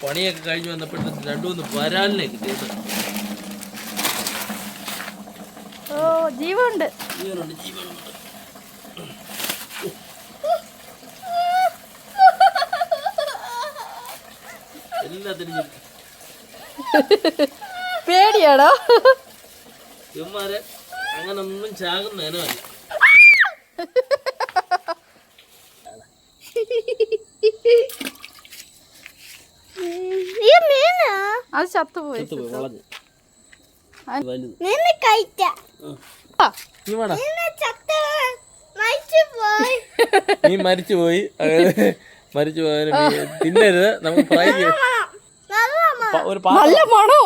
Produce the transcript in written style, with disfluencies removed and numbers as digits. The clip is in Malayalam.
പണിയൊക്കെ കഴിഞ്ഞ് വന്നപ്പോഴത്തേക്ക് 2-3 വരാലിനെ കിട്ടിയത്. ജീവനുണ്ട്. എല്ലാത്തിനും പേടിയാണോ? ഇവന്മാരെ അങ്ങനൊന്നും ചാകുന്നതിനല്ല. അത് ചത്തുപോയി. നീ മരിച്ചുപോയി. മരിച്ചു പോയതിന് തിന്നരുത്. നമുക്ക് ഫ്രൈ ചെയ്യാം. ഒരു നല്ല മണോ?